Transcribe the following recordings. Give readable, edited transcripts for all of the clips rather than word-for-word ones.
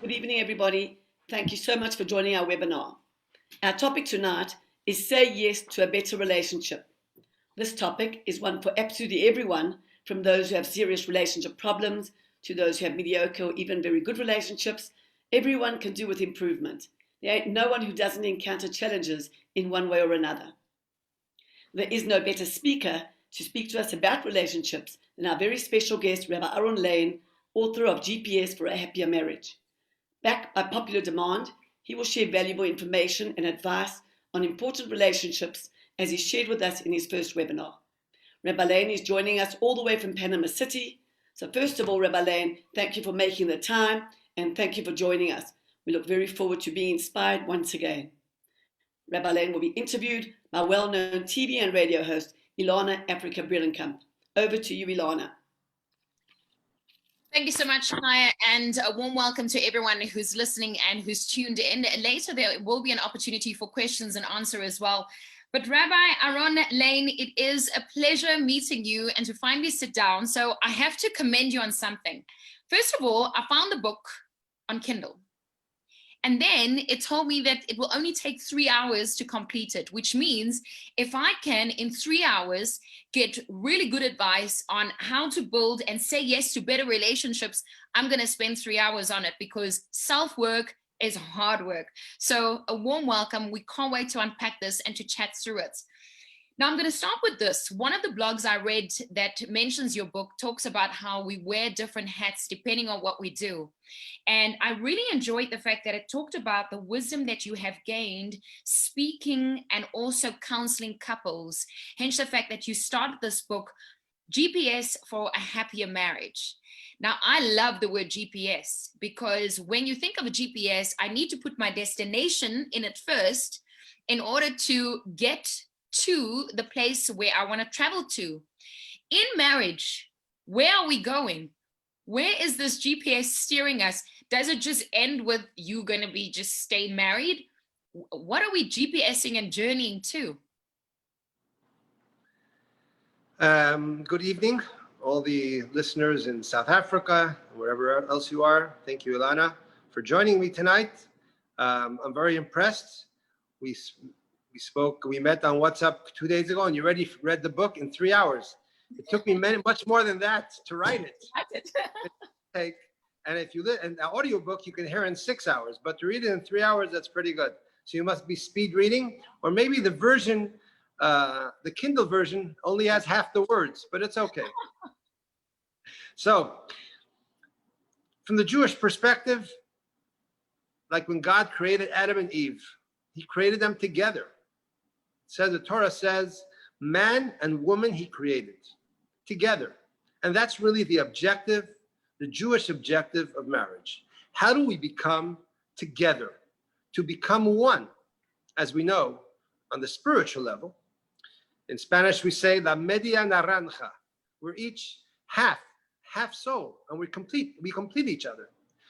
Good evening, everybody. Thank you so much for joining our webinar. Our topic tonight is Say Yes to a Better Relationship. This topic is one for absolutely everyone, from those who have serious relationship problems to those who have mediocre or even very good relationships. Everyone can do with improvement. There ain't no one who doesn't encounter challenges in one way or another. There is no better speaker to speak to us about relationships than our very special guest, Rabbi Aaron Laine, author of GPS for a Happier Marriage. Backed by popular demand, he will share valuable information and advice on important relationships as he shared with us in his first webinar. Rabbi Laine is joining us all the way from Panama City. So first of all, Rabbi Laine, thank you for making the time and thank you for joining us. We look very forward to being inspired once again. Rabbi Laine will be interviewed by well-known TV and radio host Elana Afrika Bredenkamp. Over to you, Elana. Thank you so much, Maya, and a warm welcome to everyone who's listening and who's tuned in. Later, there will be an opportunity for questions and answer as well. But Rabbi Aaron Laine, it is a pleasure meeting you and to finally sit down. So I have to commend you on something. First of all, I found the book on Kindle. And then it told me that it will only take 3 hours to complete it, which means if I can, in 3 hours, get really good advice on how to build and say yes to better relationships, I'm going to spend 3 hours on it because self-work is hard work. So a warm welcome. We can't wait to unpack this and to chat through it. Now, I'm going to start with this. One of the blogs I read that mentions your book talks about how we wear different hats depending on what we do. And I really enjoyed the fact that it talked about the wisdom that you have gained speaking and also counseling couples. Hence the fact that you started this book, GPS for a Happier Marriage. Now, I love the word GPS because when you think of a GPS, I need to put my destination in it first in order to get to the place where I want to travel to. In marriage, where are we going? Where is this GPS steering us? Does it just end with you going to be just stay married? What are we GPSing and journeying to? Good evening, all the listeners in South Africa, wherever else you are. Thank you, Elana, for joining me tonight. I'm very impressed. We met on WhatsApp 2 days ago, and you already read the book in 3 hours. It took me much more than that to write it. And if you and the audiobook, you can hear in 6 hours, but to read it in 3 hours, that's pretty good. So you must be speed reading, or maybe the version, the Kindle version only has half the words, but it's okay. So from the Jewish perspective, like when God created Adam and Eve, he created them together. The Torah says, man and woman he created together. And that's really the objective, the Jewish objective of marriage. How do we become together, to become one? As we know, on the spiritual level, in Spanish we say, la media naranja. We're each half soul, and we complete each other.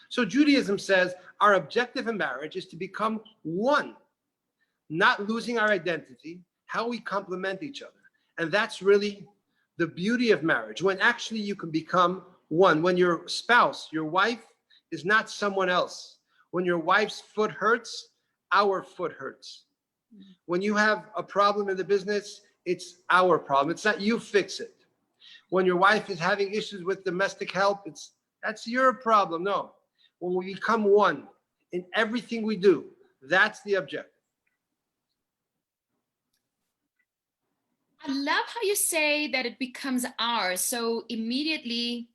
So Judaism says our objective in marriage is to become one, not losing our identity, how we complement each other. And that's really the beauty of marriage, when actually you can become one, when your spouse, your wife, is not someone else. When your wife's foot hurts, our foot hurts. When you have a problem in the business, it's our problem. It's not you fix it. When your wife is having issues with domestic help, that's your problem. No. When we become one in everything we do, that's the objective. I love how you say that it becomes ours. So immediately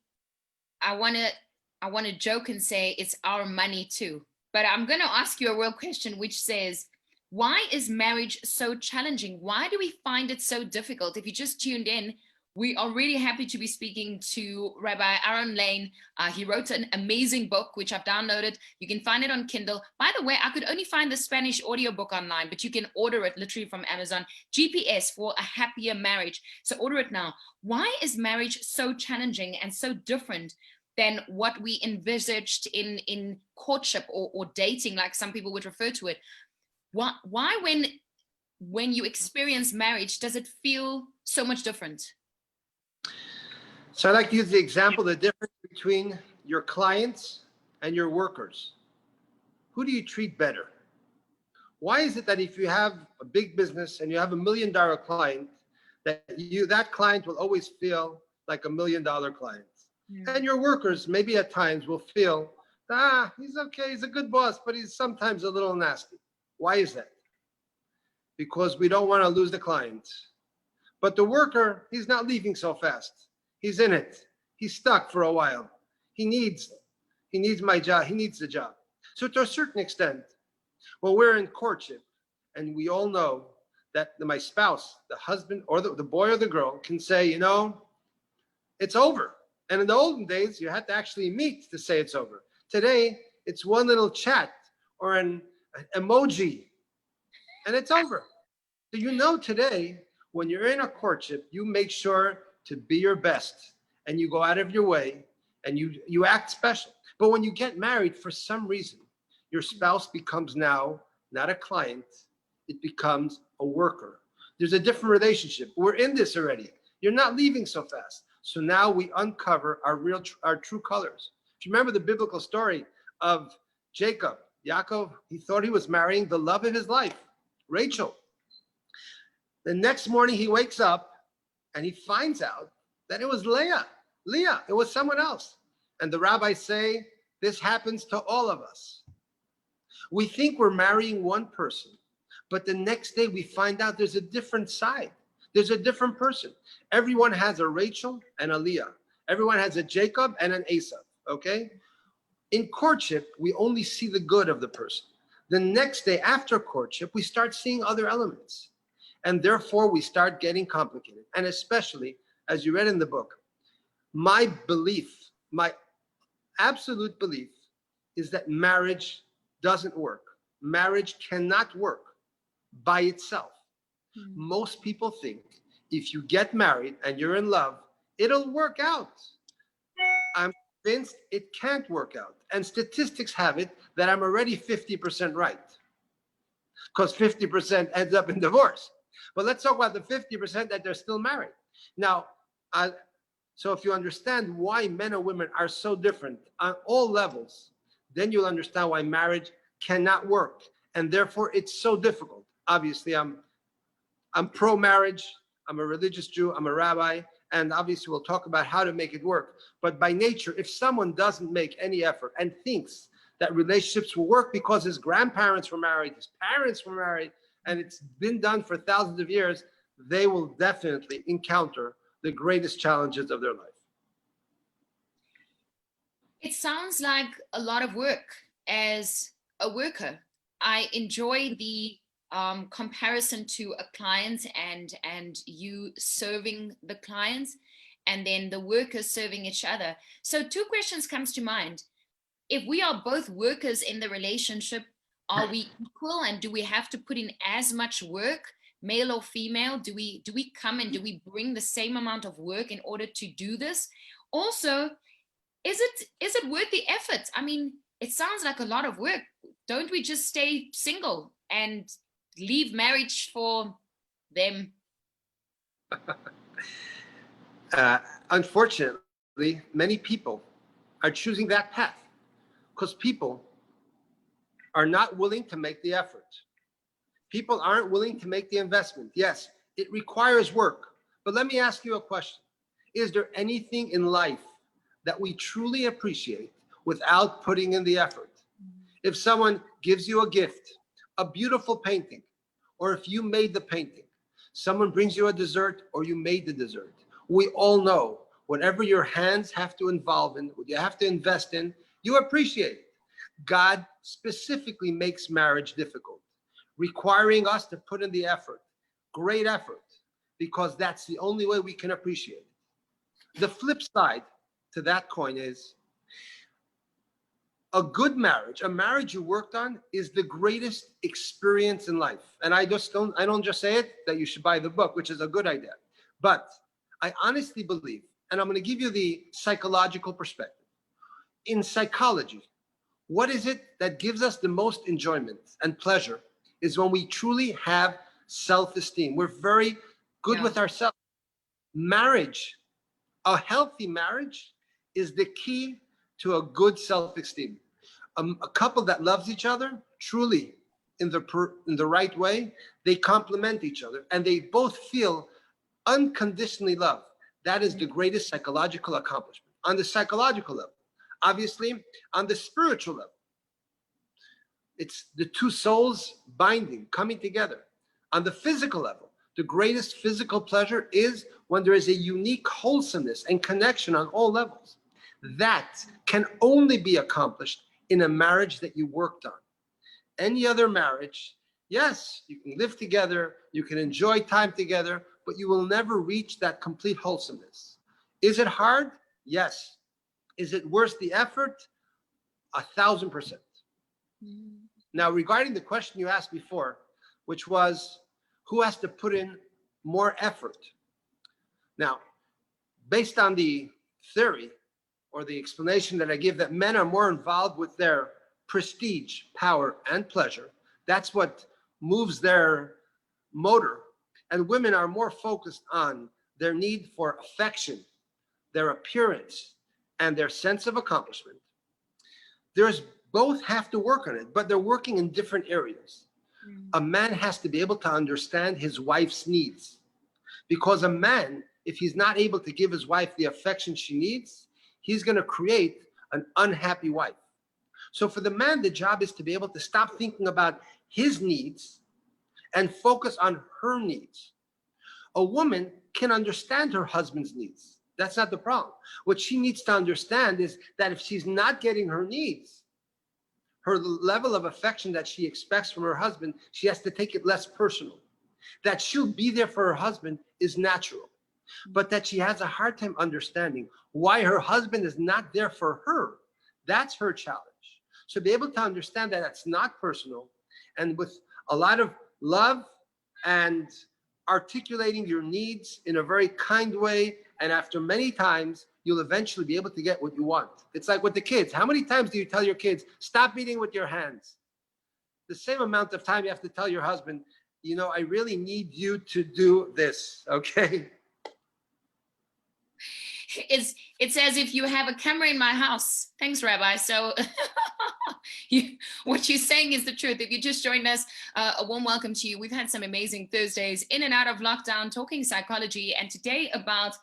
I want to joke and say it's our money too. But I'm going to ask you a real question, which says, why is marriage so challenging? Why do we find it so difficult? If you just tuned in, we are really happy to be speaking to Rabbi Aaron Laine. He wrote an amazing book, which I've downloaded. You can find it on Kindle. By the way, I could only find the Spanish audiobook online, but you can order it literally from Amazon. GPS for a Happier Marriage. So order it now. Why is marriage so challenging and so different than what we envisaged in courtship or dating, like some people would refer to it? Why when you experience marriage, does it feel so much different? So I'd like to use the example, the difference between your clients and your workers. who do you treat better? Why is it that if you have a big business and you have $1 million client, that client will always feel like $1 million client? And your workers maybe at times will feel, he's okay, he's a good boss, but he's sometimes a little nasty. Why is that? Because we don't want to lose the client. But the worker, he's not leaving so fast. He's in it. He's stuck for a while. He needs my job. He needs the job. So to a certain extent, when we're in courtship, and we all know that my spouse, the husband or the boy or the girl can say, it's over. And in the olden days, you had to actually meet to say it's over. Today, it's one little chat or an emoji, and it's over. So today, when you're in a courtship, you make sure to be your best, and you go out of your way, and you act special. But when you get married, for some reason, your spouse becomes now not a client, it becomes a worker. There's a different relationship. We're in this already. You're not leaving so fast. So now we uncover our true colors. Do you remember the biblical story of Jacob? Yaakov, he thought he was marrying the love of his life, Rachel. The next morning he wakes up and he finds out that it was Leah, it was someone else. And the rabbis say, this happens to all of us. We think we're marrying one person, but the next day we find out there's a different side. There's a different person. Everyone has a Rachel and a Leah. Everyone has a Jacob and an Esau, okay? In courtship, we only see the good of the person. The next day after courtship, we start seeing other elements. And therefore, we start getting complicated. And especially, as you read in the book, my absolute belief is that marriage doesn't work. Marriage cannot work by itself. Most people think if you get married and you're in love, it'll work out. I'm convinced it can't work out. And statistics have it that I'm already 50% right, because 50% ends up in divorce. But let's talk about the 50% that they're still married. Now, so if you understand why men and women are so different on all levels, then you'll understand why marriage cannot work. And therefore, it's so difficult. Obviously, I'm pro-marriage. I'm a religious Jew. I'm a rabbi. And obviously, we'll talk about how to make it work. But by nature, if someone doesn't make any effort and thinks that relationships will work because his grandparents were married, his parents were married, and it's been done for thousands of years, they will definitely encounter the greatest challenges of their life. It sounds like a lot of work as a worker. I enjoy the comparison to a client and you serving the clients and then the workers serving each other. So two questions comes to mind. If we are both workers in the relationship, are we equal, and do we have to put in as much work, male or female? Do we come and do we bring the same amount of work in order to do this? Also, is it worth the effort? I mean, it sounds like a lot of work. Don't we just stay single and leave marriage for them? Unfortunately, many people are choosing that path because people are not willing to make the effort. People aren't willing to make the investment. Yes, it requires work. But let me ask you a question. Is there anything in life that we truly appreciate without putting in the effort? If someone gives you a gift, a beautiful painting, or if you made the painting, someone brings you a dessert or you made the dessert, we all know whatever your hands have to involve in, what you have to invest in, you appreciate it. God specifically makes marriage difficult, requiring us to put in the effort, great effort, because that's the only way we can appreciate it. The flip side to that coin is a good marriage, a marriage you worked on, is the greatest experience in life. And I don't just say it, that you should buy the book, which is a good idea. But I honestly believe, and I'm going to give you the psychological perspective. In psychology, what is it that gives us the most enjoyment and pleasure is when we truly have self-esteem. We're very good with ourselves. Marriage, a healthy marriage, is the key to a good self-esteem. A couple that loves each other truly in the right way, they complement each other and they both feel unconditionally loved. That is the greatest psychological accomplishment. On the psychological level, obviously, on the spiritual level, it's the two souls binding, coming together. On the physical level, the greatest physical pleasure is when there is a unique wholesomeness and connection on all levels. That can only be accomplished in a marriage that you worked on. Any other marriage, yes, you can live together, you can enjoy time together, but you will never reach that complete wholesomeness. Is it hard? Yes. Is it worth the effort? 1,000%. Now, regarding the question you asked before, which was, who has to put in more effort? Now, based on the theory or the explanation that I give that men are more involved with their prestige, power, and pleasure, that's what moves their motor, and women are more focused on their need for affection, their appearance, and their sense of accomplishment. Both have to work on it, but they're working in different areas. A man has to be able to understand his wife's needs, because a man, if he's not able to give his wife the affection she needs, he's going to create an unhappy wife. So for the man, the job is to be able to stop thinking about his needs and focus on her needs. A woman can understand her husband's needs. That's not the problem. What she needs to understand is that if she's not getting her needs, her level of affection that she expects from her husband, she has to take it less personal. That she'll be there for her husband is natural, but that she has a hard time understanding why her husband is not there for her. That's her challenge. So be able to understand that it's not personal, and with a lot of love and articulating your needs in a very kind way, and after many times, you'll eventually be able to get what you want. It's like with the kids. How many times do you tell your kids, stop eating with your hands? The same amount of time you have to tell your husband, you know, I really need you to do this, okay? It's as if you have a camera in my house. Thanks, Rabbi. So what you're saying is the truth. If you just joined us, a warm welcome to you. We've had some amazing Thursdays in and out of lockdown, talking psychology, and today about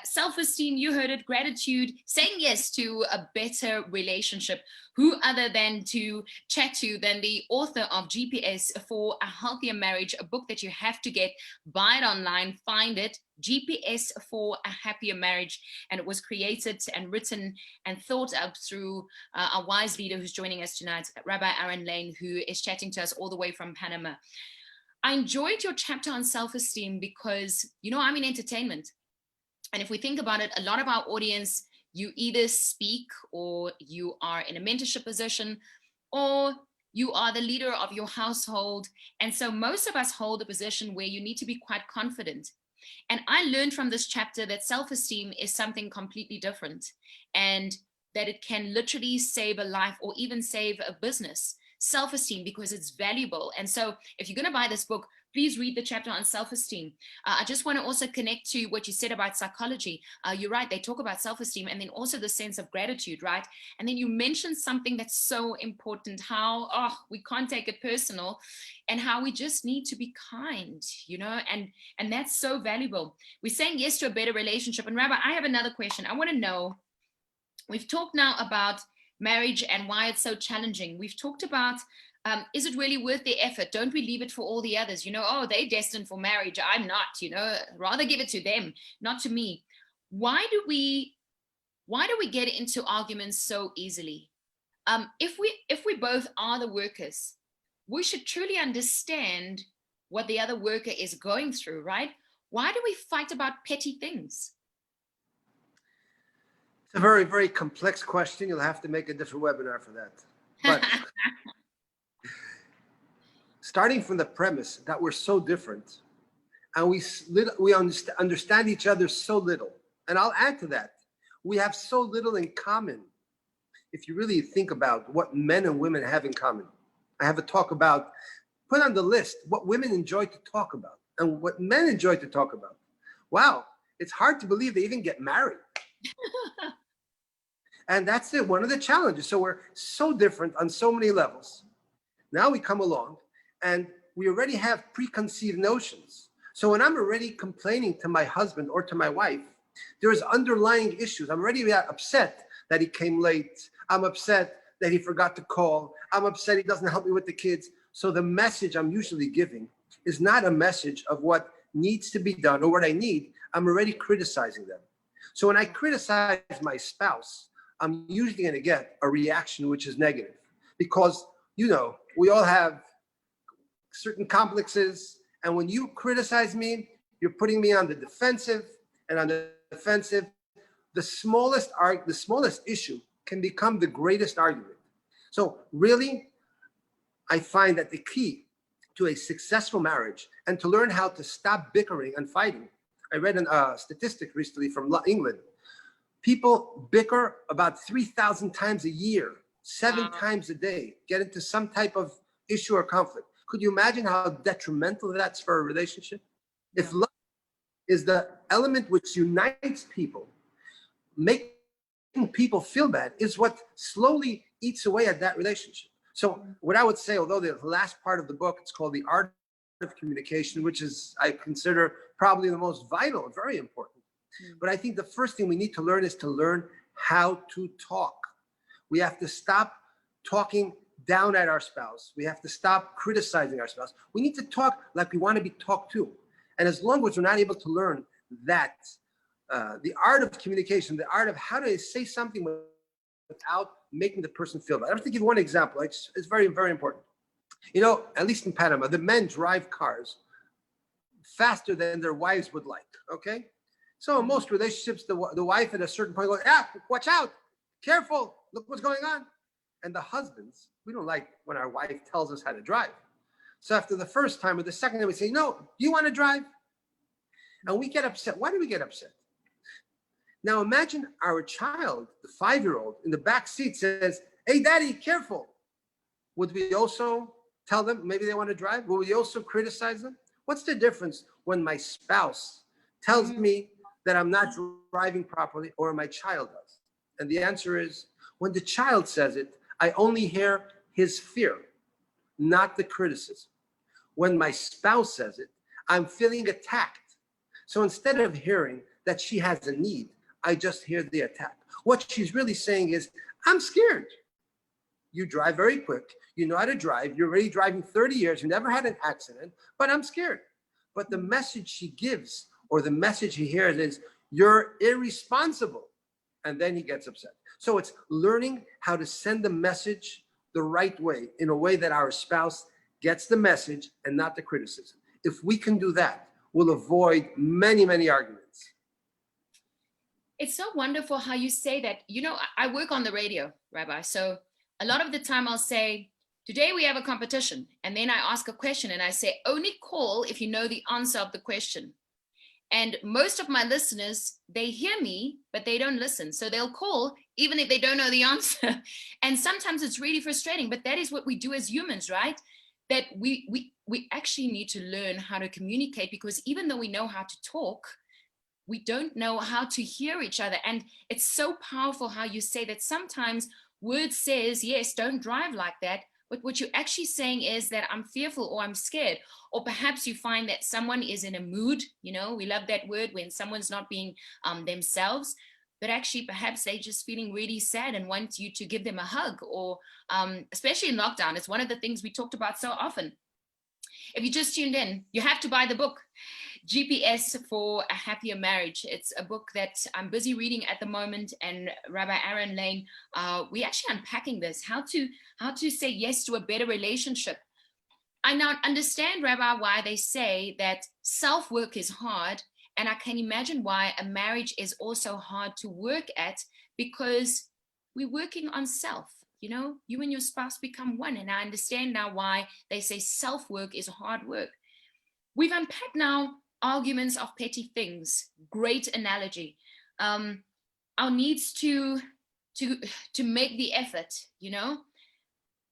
self-esteem. You heard it, gratitude, saying yes to a better relationship. Who other than to chat to than the author of GPS for a Healthier Marriage, a book that you have to get, buy it online, find it, GPS for a Happier Marriage. And it was created and written and thought up through a wise leader who's joining us tonight, Rabbi Aaron Laine, who is chatting to us all the way from Panama. I enjoyed your chapter on self-esteem because, you know, I'm in entertainment. And if we think about it, a lot of our audience, you either speak or you are in a mentorship position or you are the leader of your household. And so most of us hold a position where you need to be quite confident. And I learned from this chapter that self-esteem is something completely different, and that it can literally save a life or even save a business. Self-esteem, because it's valuable. And so if you're going to buy this book, please read the chapter on self-esteem. I just want to also connect to what you said about psychology. You're right, they talk about self-esteem and then also the sense of gratitude, right? And then you mentioned something that's so important, how we can't take it personal, and how we just need to be kind, you know, and that's so valuable. We're saying yes to a better relationship. And Rabbi, I have another question. I want to know, we've talked now about marriage and why it's so challenging. We've talked about, is it really worth the effort? Don't we leave it for all the others? You know, oh, they're destined for marriage. I'm not, you know, rather give it to them, not to me. Why do we get into arguments so easily? If we both are the workers, we should truly understand what the other worker is going through, right? Why do we fight about petty things? It's a very, very complex question. You'll have to make a different webinar for that. But starting from the premise that we're so different and we understand each other so little. And I'll add to that, we have so little in common. If you really think about what men and women have in common, I have a talk about, put on the list what women enjoy to talk about and what men enjoy to talk about. Wow, it's hard to believe they even get married. And that's it, one of the challenges. So we're so different on so many levels. Now we come along and we already have preconceived notions. So when I'm already complaining to my husband or to my wife, there's underlying issues. I'm already upset that he came late. I'm upset that he forgot to call. I'm upset he doesn't help me with the kids. So the message I'm usually giving is not a message of what needs to be done or what I need. I'm already criticizing them. So when I criticize my spouse, I'm usually going to get a reaction which is negative because, you know, we all have certain complexes. And when you criticize me, you're putting me on the defensive, and on the defensive, the smallest issue can become the greatest argument. So really, I find that the key to a successful marriage and to learn how to stop bickering and fighting. I read a statistic recently from England. People bicker about 3,000 times a year, 7 times a day, get into some type of issue or conflict. Could you imagine how detrimental that's for a relationship? Yeah. If love is the element which unites people, making people feel bad is what slowly eats away at that relationship. So what I would say, although the last part of the book, it's called The Art of Communication, which is, I consider, probably the most vital and very important. But I think the first thing we need to learn is to learn how to talk. We have to stop talking down at our spouse. We have to stop criticizing our spouse. We need to talk like we want to be talked to. And as long as we're not able to learn that, the art of communication, the art of how to say something without making the person feel bad. I have to give one example. It's very, very important. You know, at least in Panama, the men drive cars faster than their wives would like, okay? So in most relationships, the wife at a certain point goes, watch out, careful, look what's going on. And the husbands, we don't like when our wife tells us how to drive. So after the first time or the second time, we say, no, do you want to drive? And we get upset. Why do we get upset? Now imagine our child, the 5-year-old in the back seat says, hey, daddy, careful. Would we also tell them maybe they want to drive? Would we also criticize them? What's the difference when my spouse tells me that I'm not driving properly or my child does? And the answer is, when the child says it, I only hear his fear, not the criticism. When my spouse says it, I'm feeling attacked. So instead of hearing that she has a need, I just hear the attack. What she's really saying is, I'm scared. You drive very quick. You know how to drive. You're already driving 30 years. You never had an accident, but I'm scared. But the message she gives or the message he hears is, you're irresponsible. And then he gets upset. So it's learning how to send the message the right way, in a way that our spouse gets the message and not the criticism. If we can do that, we'll avoid many, many arguments. It's so wonderful how you say that. You know, I work on the radio, Rabbi. So a lot of the time I'll say, today we have a competition. And then I ask a question and I say, only call if you know the answer of the question. And most of my listeners, they hear me, but they don't listen. So they'll call even if they don't know the answer. And sometimes it's really frustrating, but that is what we do as humans, right? That we actually need to learn how to communicate, because even though we know how to talk, we don't know how to hear each other. And it's so powerful how you say that sometimes word says, yes, don't drive like that. But what you're actually saying is that I'm fearful or I'm scared. Or perhaps you find that someone is in a mood. You know, we love that word when someone's not being themselves. But actually, perhaps they're just feeling really sad and want you to give them a hug. Or especially in lockdown, it's one of the things we talked about so often. If you just tuned in, you have to buy the book, GPS for a Happier Marriage. It's a book that I'm busy reading at the moment, and Rabbi Aaron Laine, we're actually unpacking this, how to say yes to a better relationship. I now understand, Rabbi, why they say that self-work is hard, and I can imagine why a marriage is also hard to work at, because we're working on self. You know, you and your spouse become one, and I understand now why they say self-work is hard work. We've unpacked now arguments of petty things. Great analogy. Our needs to make the effort, you know.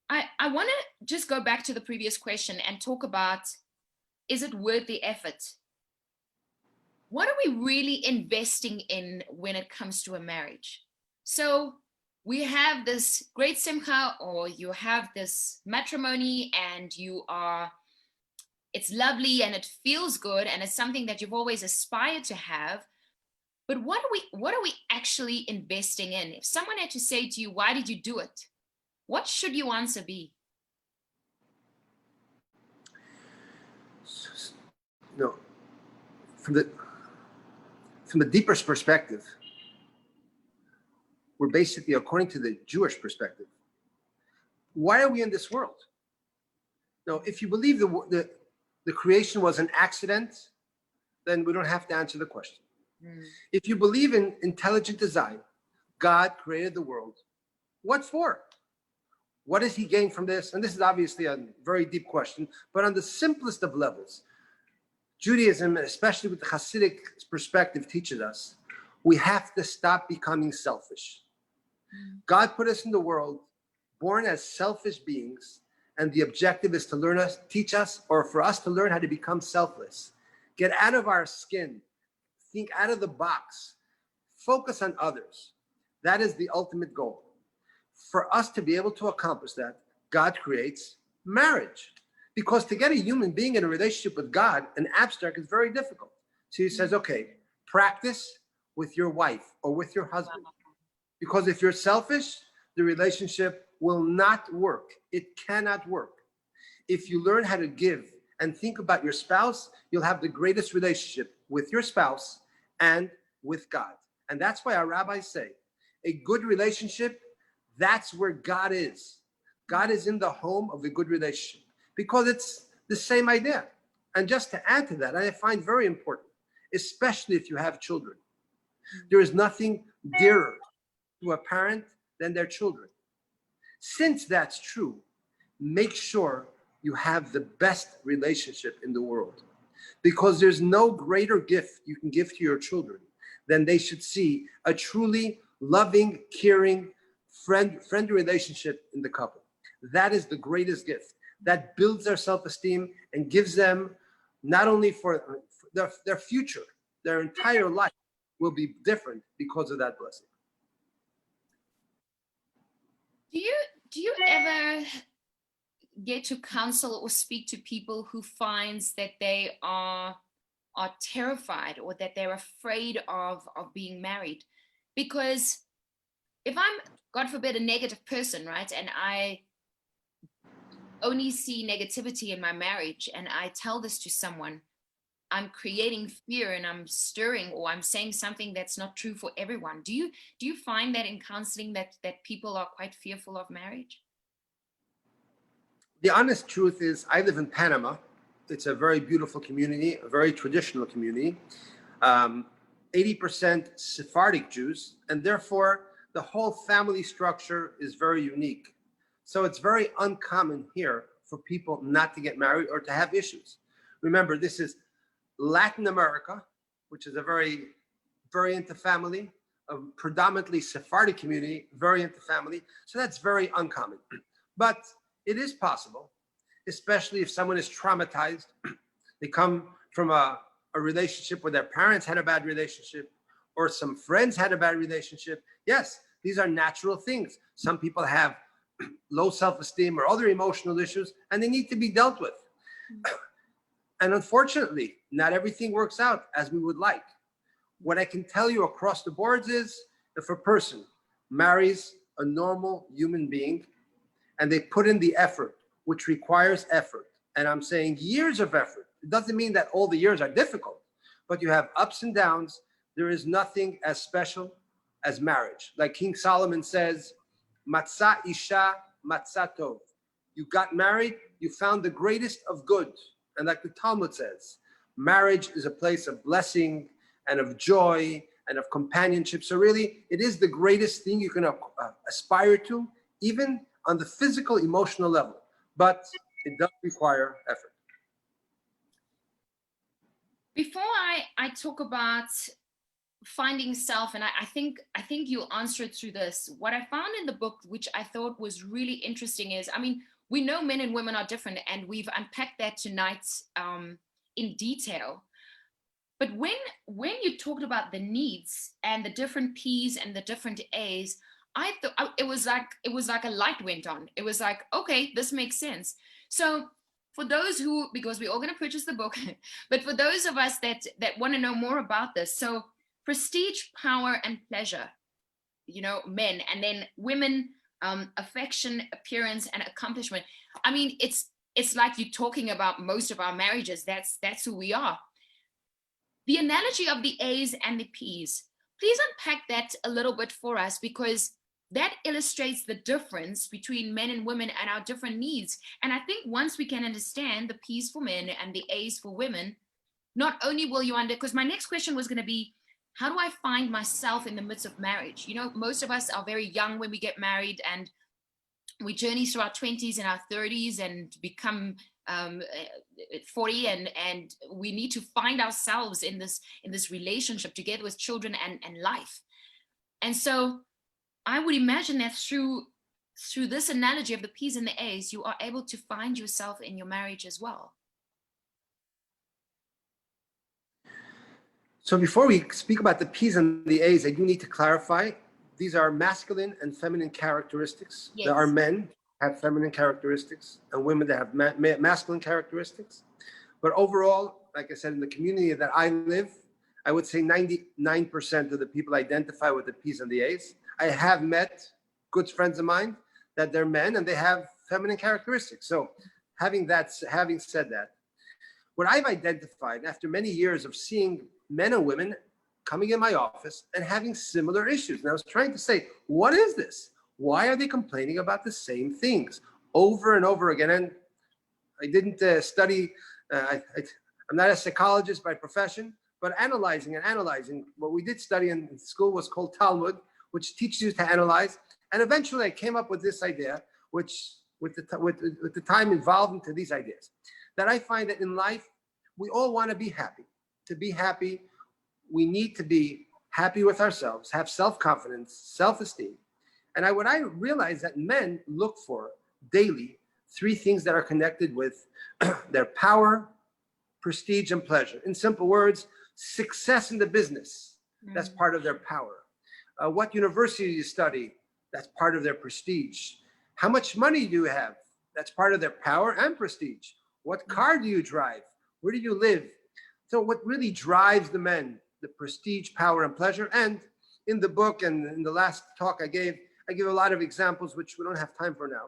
I want to just go back to the previous question and talk about, is it worth the effort? What are we really investing in when it comes to a marriage? So we have this great simcha, or you have this matrimony, and it's lovely and it feels good, and it's something that you've always aspired to have. But what are we actually investing in? If someone had to say to you, why did you do it? What should your answer be? No, from the deepest perspective, we're basically, according to the Jewish perspective, why are we in this world? Now, if you believe the creation was an accident, then we don't have to answer the question. If you believe in intelligent design, God created the world, what for? What does he gain from this? And this is obviously a very deep question, but on the simplest of levels, Judaism, especially with the Hasidic perspective, teaches us we have to stop becoming selfish. God put us in the world, born as selfish beings, and the objective is to teach us, or for us to learn how to become selfless. Get out of our skin, think out of the box, focus on others. That is the ultimate goal. For us to be able to accomplish that, God creates marriage. Because to get a human being in a relationship with God, an abstract, is very difficult. So he says, okay, practice with your wife or with your husband. Because if you're selfish, the relationship will not work. It cannot work. If you learn how to give and think about your spouse, you'll have the greatest relationship with your spouse and with God. And that's why our rabbis say, a good relationship, that's where God is. God is in the home of a good relationship, because it's the same idea. And just to add to that, I find very important, especially if you have children, there is nothing dearer to a parent than their children. Since that's true, make sure you have the best relationship in the world, because there's no greater gift you can give to your children than they should see a truly loving, caring, friendly relationship in the couple. That is the greatest gift. That builds their self-esteem and gives them, not only for their future, their entire life will be different because of that blessing. Do you ever get to counsel or speak to people who finds that they are terrified, or that they're afraid of being married? Because if I'm, God forbid, a negative person, right, and I only see negativity in my marriage, and I tell this to someone, I'm creating fear, and I'm stirring, or I'm saying something that's not true for everyone. Do you find that in counseling that people are quite fearful of marriage? The honest truth is, I live in Panama. It's a very beautiful community, a very traditional community. 80% Sephardic Jews, and therefore the whole family structure is very unique. So it's very uncommon here for people not to get married or to have issues. Remember, this is Latin America, which is a very, very into family, a predominantly Sephardic community, very into family. So that's very uncommon. But it is possible, especially if someone is traumatized. They come from a relationship where their parents had a bad relationship, or some friends had a bad relationship. Yes, these are natural things. Some people have low self-esteem or other emotional issues, and they need to be dealt with. And unfortunately, not everything works out as we would like. What I can tell you across the boards is, if a person marries a normal human being and they put in the effort, which requires effort, and I'm saying years of effort, it doesn't mean that all the years are difficult, but you have ups and downs. There is nothing as special as marriage. Like King Solomon says, Matzah isha, matzah tov. You got married, you found the greatest of good. And like the Talmud says, marriage is a place of blessing and of joy and of companionship. So really, it is the greatest thing you can aspire to, even on the physical, emotional level. But it does require effort. Before I talk about finding self, and I think you'll answer it through this, what I found in the book, which I thought was really interesting, is, I mean, we know men and women are different, and we've unpacked that tonight in detail. But when you talked about the needs and the different P's and the different A's, it was like a light went on. It was like, okay, this makes sense. So for those who, because we're all going to purchase the book, but for those of us that want to know more about this, so prestige, power, and pleasure, men, and then women, affection, appearance, and accomplishment. I mean, it's like you're talking about most of our marriages. That's who we are. The analogy of the A's and the P's, please unpack that a little bit for us, because that illustrates the difference between men and women and our different needs. And I think once we can understand the P's for men and the A's for women, not only will you because my next question was going to be, how do I find myself in the midst of marriage? Most of us are very young when we get married, and we journey through our 20s and our 30s and become 40, and we need to find ourselves in this relationship together with children and life. And so I would imagine that through this analogy of the P's and the A's, you are able to find yourself in your marriage as well. So before we speak about the P's and the A's, I do need to clarify, these are masculine and feminine characteristics. Yes. There are men have feminine characteristics and women that have masculine characteristics. But overall, like I said, in the community that I live, I would say 99% of the people identify with the P's and the A's. I have met good friends of mine that they're men and they have feminine characteristics. So having said that, what I've identified after many years of seeing men and women coming in my office and having similar issues, and I was trying to say, what is this? Why are they complaining about the same things over and over again? And I didn't study, I'm not a psychologist by profession, but analyzing, what we did study in school was called Talmud, which teaches you to analyze. And eventually I came up with this idea, which with the time evolved into these ideas, that I find that in life, we all want to be happy. To be happy, we need to be happy with ourselves, have self-confidence, self-esteem. And what I realized that men look for daily 3 things that are connected with their power, prestige, and pleasure. In simple words, success in the business, that's part of their power. What university you study, that's part of their prestige. How much money do you have? That's part of their power and prestige. What car do you drive? Where do you live? So what really drives the men, the prestige, power, and pleasure. And in the book and in the last talk I give a lot of examples, which we don't have time for now.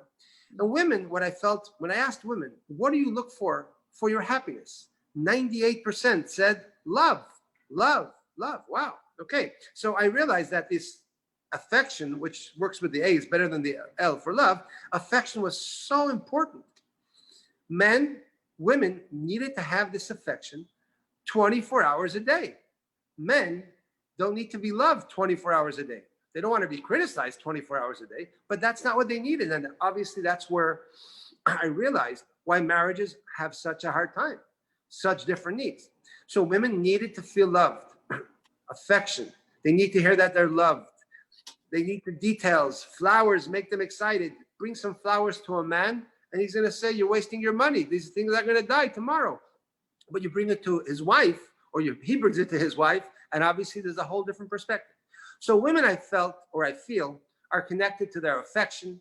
And women, what I felt when I asked women, what do you look for your happiness? 98% said love, love, love. Wow. Okay. So I realized that this affection, which works with the A, is better than the L for love. Affection was so important. Women needed to have this affection 24 hours a day. Men don't need to be loved 24 hours a day. They don't want to be criticized 24 hours a day, but that's not what they needed. And obviously that's where I realized why marriages have such a hard time, such different needs. So women needed to feel loved, affection. They need to hear that they're loved. They need the details. Flowers make them excited. Bring some flowers to a man and he's going to say, you're wasting your money. These things are going to die tomorrow. But you bring it to his wife, or he brings it to his wife, and obviously there's a whole different perspective. So women, I felt, or I feel, are connected to their affection,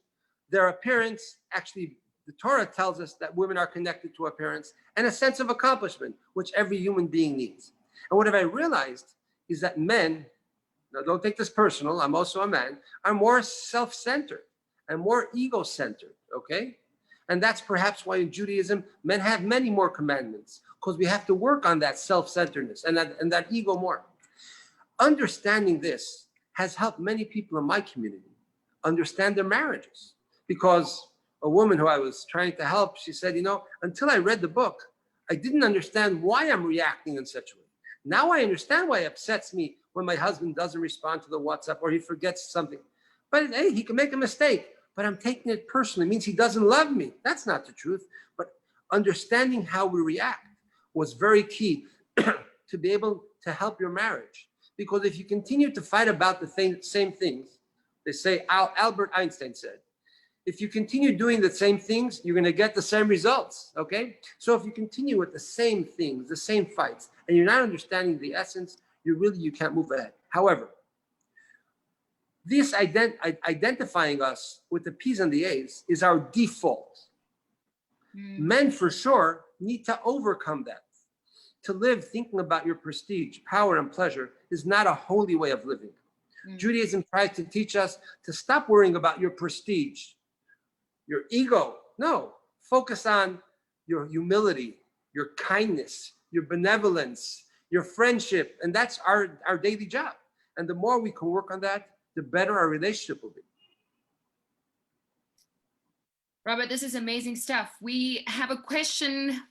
their appearance. Actually, the Torah tells us that women are connected to appearance, and a sense of accomplishment, which every human being needs. And what have I realized is that men, now don't take this personal, I'm also a man, are more self-centered and more ego-centered, okay? And that's perhaps why in Judaism, men have many more commandments, because we have to work on that self-centeredness and that ego more. Understanding this has helped many people in my community understand their marriages. Because a woman who I was trying to help, she said, until I read the book, I didn't understand why I'm reacting in such a way. Now I understand why it upsets me when my husband doesn't respond to the WhatsApp or he forgets something. But hey, he can make a mistake, but I'm taking it personally. It means he doesn't love me. That's not the truth. But understanding how we react was very key to be able to help your marriage. Because if you continue to fight about the same things, they say, Albert Einstein said, if you continue doing the same things, you're going to get the same results, okay? So if you continue with the same things, the same fights, and you're not understanding the essence, you can't move ahead. However, This identifying us with the P's and the A's is our default. Men for sure need to overcome that. To live thinking about your prestige, power, and pleasure is not a holy way of living. Judaism tries to teach us to stop worrying about your prestige, your ego. No, focus on your humility, your kindness, your benevolence, your friendship, and that's our daily job. And the more we can work on that, the better our relationship will be. Robert, this is amazing stuff. We have a question.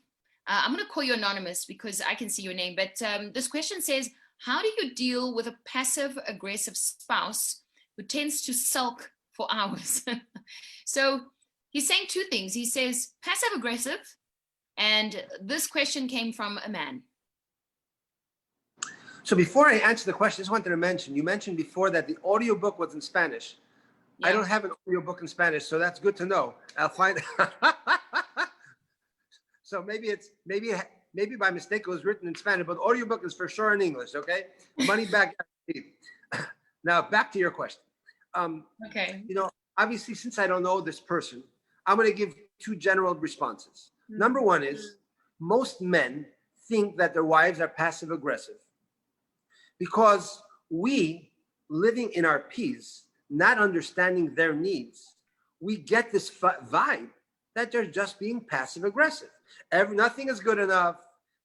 I'm going to call you anonymous because I can see your name, but this question says, how do you deal with a passive aggressive spouse who tends to sulk for hours? So he's saying two things. He says passive aggressive, and this question came from a man. So before I answer the question, I just wanted to mention, you mentioned before that the audiobook was in Spanish. Yeah. I don't have an audiobook in Spanish, so that's good to know. I'll find. So maybe by mistake it was written in Spanish, but audiobook is for sure in English, okay? Money back. Now, back to your question. Okay. You know, obviously, since I don't know this person, I'm going to give two general responses. Number one is, most men think that their wives are passive aggressive because we, living in our peace, not understanding their needs, we get this vibe that they're just being passive aggressive. Nothing is good enough.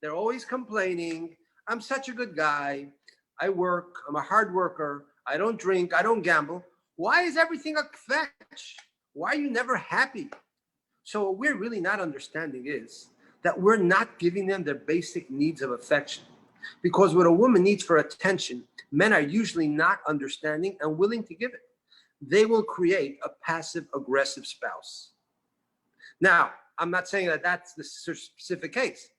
They're always complaining. I'm such a good guy. I work. I'm a hard worker. I don't drink. I don't gamble. Why is everything a fetch? Why are you never happy? So what we're really not understanding is that we're not giving them their basic needs of affection. Because what a woman needs for attention, men are usually not understanding and willing to give it. They will create a passive aggressive spouse. Now, I'm not saying that that's the specific case.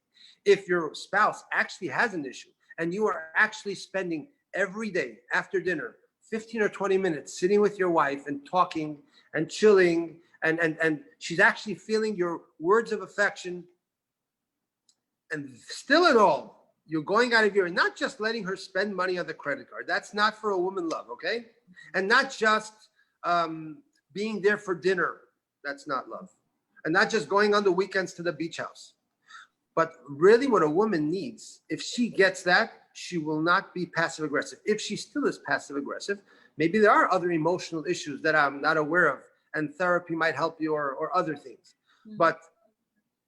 If your spouse actually has an issue and you are actually spending every day after dinner 15 or 20 minutes sitting with your wife and talking and chilling, and she's actually feeling your words of affection, and still in all, you're going out of your, not just letting her spend money on the credit card. That's not for a woman love, okay? And not just being there for dinner. That's not love. And not just going on the weekends to the beach house. But really what a woman needs, if she gets that, she will not be passive aggressive. If she still is passive aggressive, maybe there are other emotional issues that I'm not aware of, and therapy might help you, or other things. But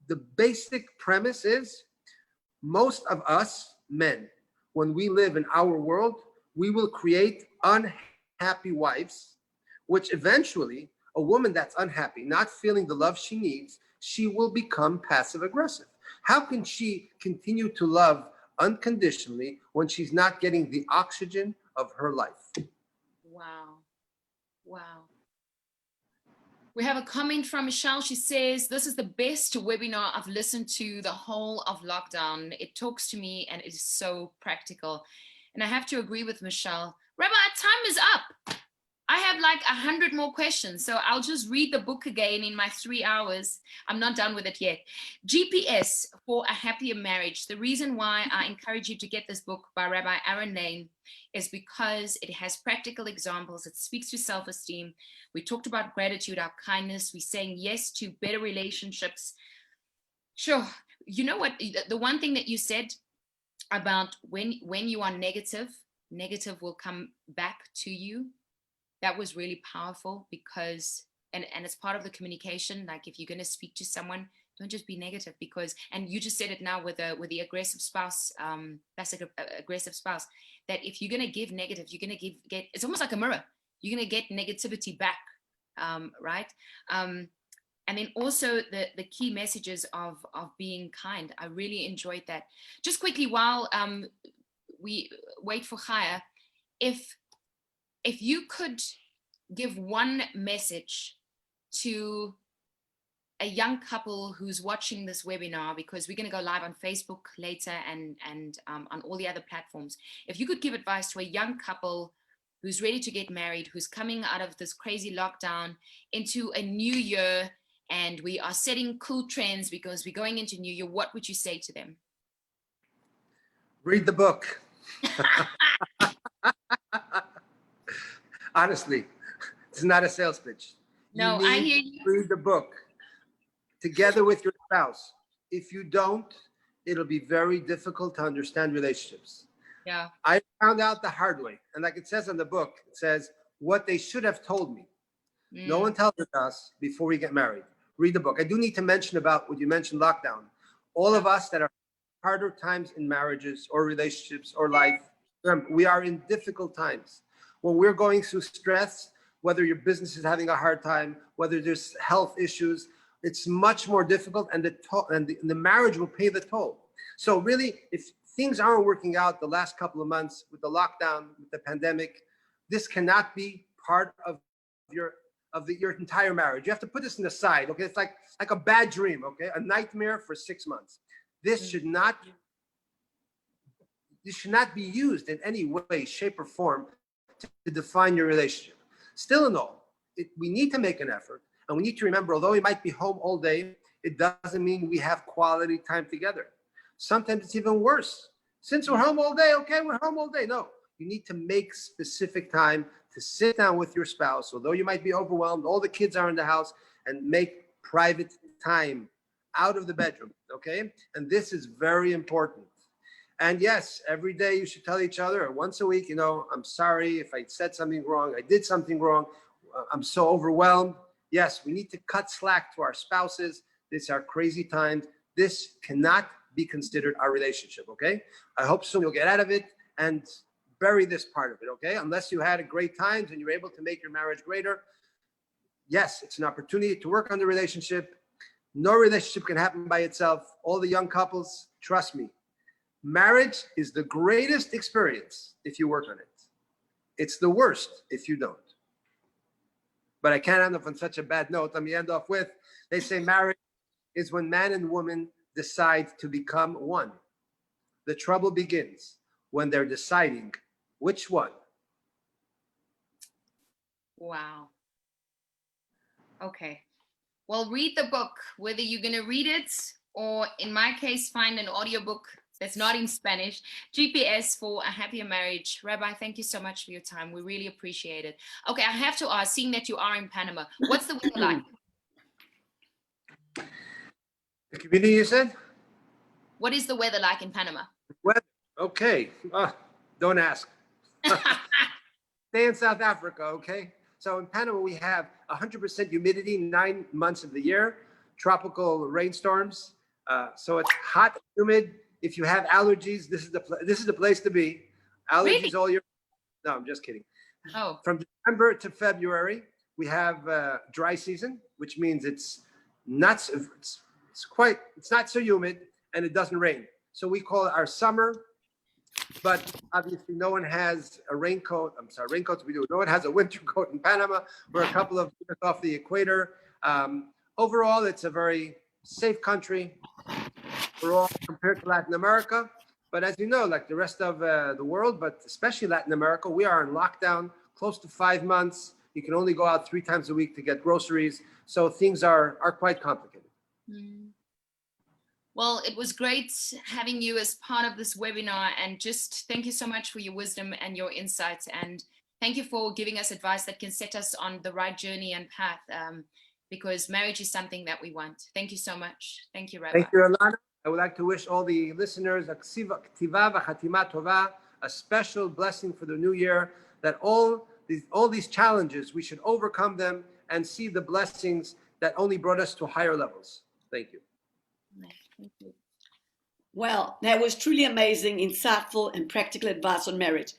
the basic premise is, most of us men, when we live in our world, we will create unhappy wives, which eventually, a woman that's unhappy, not feeling the love she needs, she will become passive aggressive. How can she continue to love unconditionally when she's not getting the oxygen of her life? Wow. Wow. We have a comment from Michelle. She says, this is the best webinar I've listened to the whole of lockdown. It talks to me and it is so practical. And I have to agree with Michelle. Rabbi, time is up. I have like 100 more questions, so I'll just read the book again in my 3 hours. I'm not done with it yet. GPS for a Happier Marriage. The reason why I encourage you to get this book by Rabbi Aaron Laine is because it has practical examples. It speaks to self-esteem. We talked about gratitude, our kindness. We're saying yes to better relationships. Sure. You know what? The one thing that you said about when you are negative will come back to you. That was really powerful because, and it's part of the communication. Like if you're going to speak to someone, don't just be negative, because, and you just said it now with the aggressive spouse, aggressive spouse, that if you're going to give negative, you're going to get, it's almost like a mirror. You're going to get negativity back, right? And then also the key messages of being kind. I really enjoyed that. Just quickly, while we wait for Chaya, if you could give one message to a young couple who's watching this webinar, because we're going to go live on Facebook later and on all the other platforms. If you could give advice to a young couple who's ready to get married, who's coming out of this crazy lockdown into a new year, and we are setting cool trends because we're going into new year, what would you say to them? Read the book. Honestly, it's not a sales pitch. No, I hear you. Read the book together with your spouse. If you don't, it'll be very difficult to understand relationships. Yeah. I found out the hard way. And like it says in the book, it says what they should have told me. No one tells us before we get married. Read the book. I do need to mention about what you mentioned, lockdown. All of us that are harder times in marriages or relationships or life, we are in difficult times. When we're going through stress, whether your business is having a hard time, whether there's health issues, it's much more difficult, and the marriage will pay the toll. So really, if things aren't working out the last couple of months with the lockdown, with the pandemic, this cannot be part of your entire marriage. You have to put this in the side, okay? It's like a bad dream, okay? A nightmare for 6 months. This should not be used in any way, shape, or form to define your relationship. Still in all, we need to make an effort, and we need to remember, although we might be home all day, it doesn't mean we have quality time together. Sometimes it's even worse. Since we're home all day, okay, we're home all day. No, you need to make specific time to sit down with your spouse, although you might be overwhelmed, all the kids are in the house, and make private time out of the bedroom, okay? And this is very important. And yes, every day you should tell each other, or once a week, I'm sorry if I said something wrong, I did something wrong, I'm so overwhelmed. Yes, we need to cut slack to our spouses. These are crazy times. This cannot be considered our relationship, okay? I hope soon you'll get out of it and bury this part of it, okay? Unless you had a great times and you're able to make your marriage greater. Yes, it's an opportunity to work on the relationship. No relationship can happen by itself. All the young couples, trust me, marriage is the greatest experience if you work on it. It's the worst if you don't. But I can't end up on such a bad note. Let me end off with, they say marriage is when man and woman decide to become one. The trouble begins when they're deciding which one. Wow. Okay. Well, read the book, whether you're going to read it or, in my case, find an audiobook that's not in Spanish. GPS for a happier marriage. Rabbi, thank you so much for your time. We really appreciate it. Okay, I have to ask, seeing that you are in Panama, what's the weather like? The community, you said? What is the weather like in Panama? Weather, okay. Don't ask. Stay in South Africa, okay? So in Panama, we have 100% humidity 9 months of the year, tropical rainstorms. So it's hot, humid. If you have allergies, this is the place to be. Allergies Really? all year. No, I'm just kidding. Oh. From December to February, we have dry season, which means it's not so humid and it doesn't rain. So we call it our summer. But obviously, no one has a raincoat. I'm sorry, raincoats we do. No one has a winter coat in Panama. We're a couple of years off the equator. Overall, it's a very safe country. We're all compared to Latin America. But as you know, like the rest of the world, but especially Latin America, we are in lockdown close to 5 months. You can only go out 3 times a week to get groceries. So things are quite complicated. Mm. Well, it was great having you as part of this webinar, and just thank you so much for your wisdom and your insights, and thank you for giving us advice that can set us on the right journey and path, because marriage is something that we want. Thank you so much. Thank you, Rabbi. Thank you, Elana. I would like to wish all the listeners a special blessing for the new year, that all these challenges, we should overcome them and see the blessings that only brought us to higher levels. Thank you. Thank you. Well, that was truly amazing, insightful, and practical advice on marriage.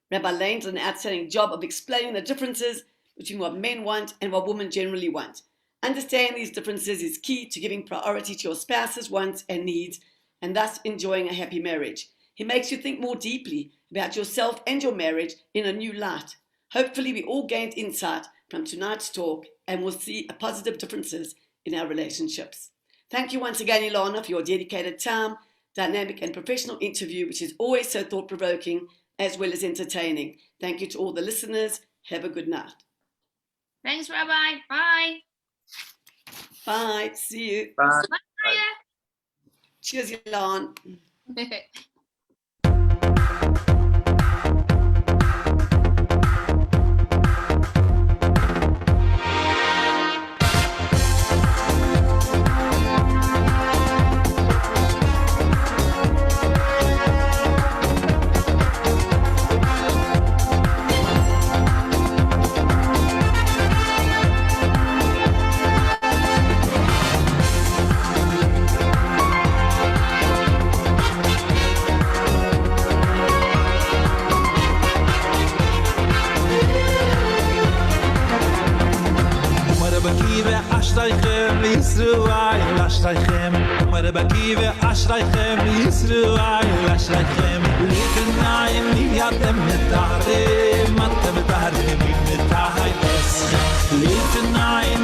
Rabbi Laine did an outstanding job of explaining the differences between what men want and what women generally want. Understanding these differences is key to giving priority to your spouse's wants and needs, and thus enjoying a happy marriage. He makes you think more deeply about yourself and your marriage in a new light. Hopefully, we all gained insight from tonight's talk and will see positive differences in our relationships. Thank you once again, Elana, for your dedicated time, dynamic and professional interview, which is always so thought-provoking as well as entertaining. Thank you to all the listeners. Have a good night. Thanks, Rabbi. Bye. Bye. See you. Bye. Bye. Cheers, Elana. Bakive ashtaichem Yisrael ashtaichem Mare bakive ashtaichem Yisrael ashtaichem Litnayim niyatem mitarim Matem mitarim mitarim Litnayim